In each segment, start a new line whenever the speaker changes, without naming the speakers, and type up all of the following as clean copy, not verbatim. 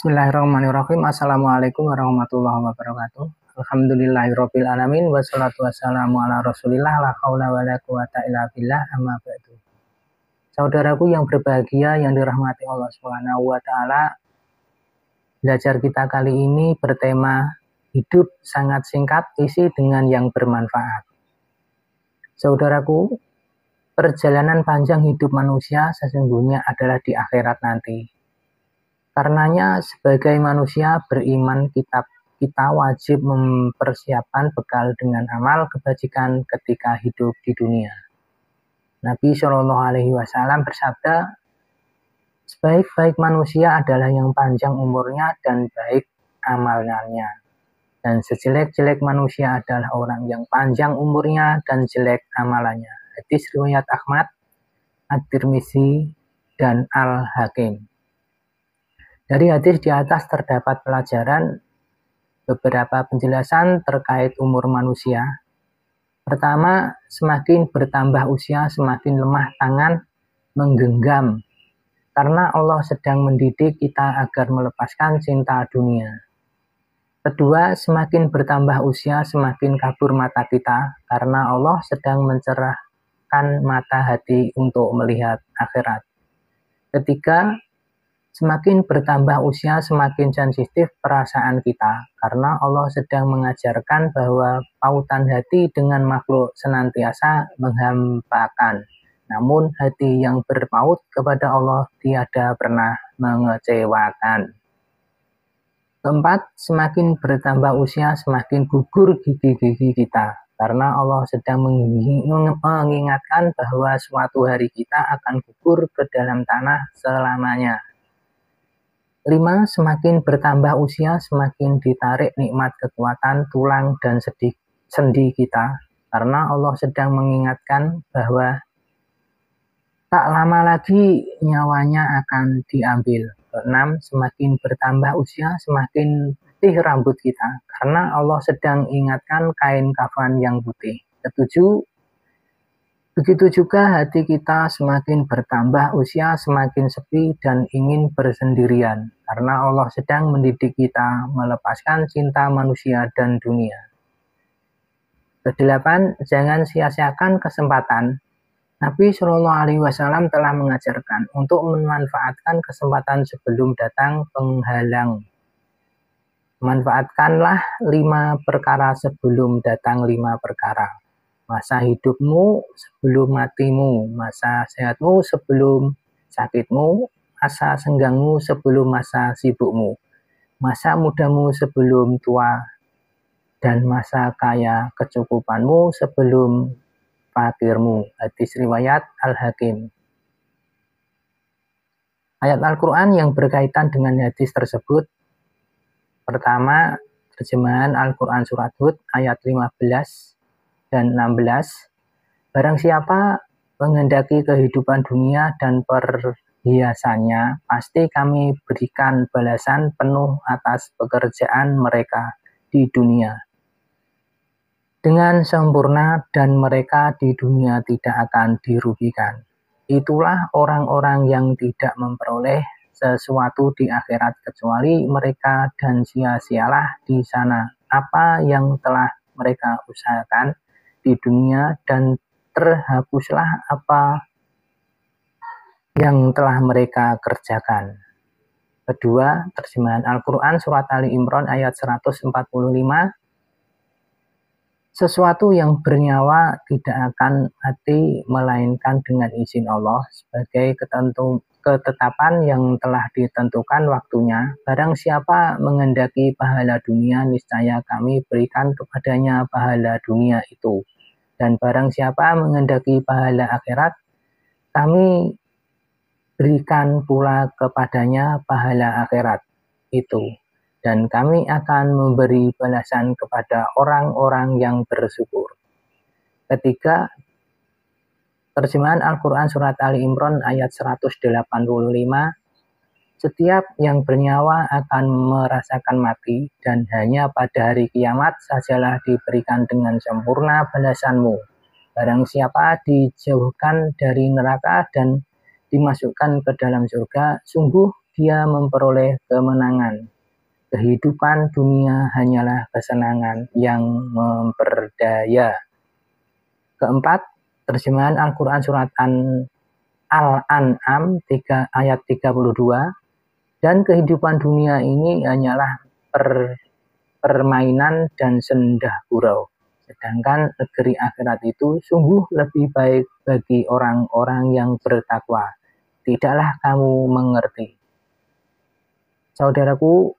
Bismillahirrahmanirrahim. Assalamualaikum warahmatullahi wabarakatuh. Alhamdulillahirabbil alamin wassalatu wassalamu ala Rasulillah la haula wala quwata illa billah amma ba'du. Saudaraku yang berbahagia yang dirahmati Allah Subhanahu wa taala, belajar kita kali ini bertema hidup sangat singkat, isi dengan yang bermanfaat. Saudaraku, perjalanan panjang hidup manusia sesungguhnya adalah di akhirat nanti. Karenanya sebagai manusia beriman kita wajib mempersiapkan bekal dengan amal kebajikan ketika hidup di dunia. Nabi Shallallahu Alaihi Wasallam bersabda, sebaik-baik manusia adalah yang panjang umurnya dan baik amalannya. Dan sejelek-jelek manusia adalah orang yang panjang umurnya dan jelek amalannya. Hadis riwayat Ahmad, At-Tirmizi, dan Al-Hakim. Dari hadis di atas terdapat pelajaran beberapa penjelasan terkait umur manusia. Pertama, semakin bertambah usia, semakin lemah tangan menggenggam. Karena Allah sedang mendidik kita agar melepaskan cinta dunia. Kedua, semakin bertambah usia, semakin kabur mata kita. Karena Allah sedang mencerahkan mata hati untuk melihat akhirat. Ketiga, semakin bertambah usia, semakin sensitif perasaan kita, karena Allah sedang mengajarkan bahwa pautan hati dengan makhluk senantiasa menghampakan. Namun hati yang berpaut kepada Allah tiada pernah mengecewakan. Keempat, semakin bertambah usia, semakin gugur gigi-gigi kita, karena Allah sedang mengingatkan bahwa suatu hari kita akan gugur ke dalam tanah selamanya. 5. Semakin bertambah usia, semakin ditarik nikmat kekuatan tulang dan sendi kita. Karena Allah sedang mengingatkan bahwa tak lama lagi nyawanya akan diambil. 6. Semakin bertambah usia, semakin putih rambut kita. Karena Allah sedang ingatkan kain kafan yang putih. 7. Begitu juga hati kita semakin bertambah usia, semakin sepi dan ingin bersendirian. Karena Allah sedang mendidik kita melepaskan cinta manusia dan dunia. Kedelapan, jangan sia-siakan kesempatan. Nabi Shallallahu Alaihi Wasallam telah mengajarkan untuk memanfaatkan kesempatan sebelum datang penghalang. Manfaatkanlah 5 perkara sebelum datang 5 perkara. Masa hidupmu sebelum matimu, masa sehatmu sebelum sakitmu, masa senggangmu sebelum masa sibukmu, masa mudamu sebelum tua, dan masa kaya kecukupanmu sebelum fakirmu. Hadis riwayat Al-Hakim. Ayat Al-Quran yang berkaitan dengan hadis tersebut. Pertama, terjemahan Al-Quran Surat Hud ayat 15 dan 16. Barang siapa menghendaki kehidupan dunia dan perhiasannya, pasti kami berikan balasan penuh atas pekerjaan mereka di dunia dengan sempurna, dan mereka di dunia tidak akan dirugikan. Itulah orang-orang yang tidak memperoleh sesuatu di akhirat kecuali mereka, dan sia-sialah di sana apa yang telah mereka usahakan di dunia, dan terhapuslah apa yang telah mereka kerjakan. Kedua, terjemahan Al-Quran Surat Ali Imran ayat 145. Sesuatu yang bernyawa tidak akan mati melainkan dengan izin Allah sebagai ketetapan yang telah ditentukan waktunya. Barang siapa menghendaki pahala dunia, niscaya kami berikan kepadanya pahala dunia itu. Dan barang siapa menghendaki pahala akhirat, kami berikan pula kepadanya pahala akhirat itu. Dan kami akan memberi balasan kepada orang-orang yang bersyukur. Ketiga, terjemahan Al-Quran Surat Ali Imran ayat 185. Setiap yang bernyawa akan merasakan mati, dan hanya pada hari kiamat sajalah diberikan dengan sempurna balasanmu. Barang siapa dijauhkan dari neraka dan dimasukkan ke dalam surga, sungguh dia memperoleh kemenangan. Kehidupan dunia hanyalah kesenangan yang memperdaya. Keempat, terjemahan Al-Quran surat Al-An'am ayat 32. Dan kehidupan dunia ini hanyalah permainan dan sendah gurau. Sedangkan negeri akhirat itu sungguh lebih baik bagi orang-orang yang bertakwa. Tidaklah kamu mengerti. Saudaraku,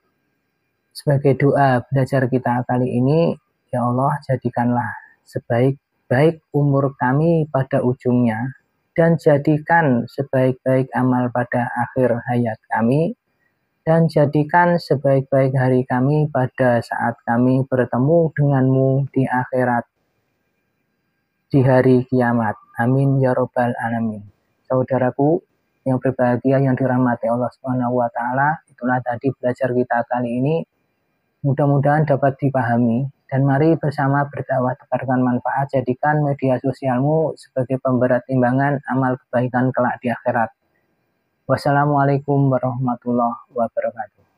sebagai doa belajar kita kali ini, ya Allah, jadikanlah sebaik-baik umur kami pada ujungnya, dan jadikan sebaik-baik amal pada akhir hayat kami, dan jadikan sebaik-baik hari kami pada saat kami bertemu denganmu di akhirat, di hari kiamat. Amin ya robbal alamin. Saudaraku yang berbahagia, yang dirahmati Allah Subhanahu wa Ta'ala, itulah tadi belajar kita kali ini. Mudah-mudahan dapat dipahami, dan mari bersama berdakwah tebarkan manfaat. Jadikan media sosialmu sebagai pemberat timbangan amal kebaikan kelak di akhirat. Wassalamualaikum warahmatullahi wabarakatuh.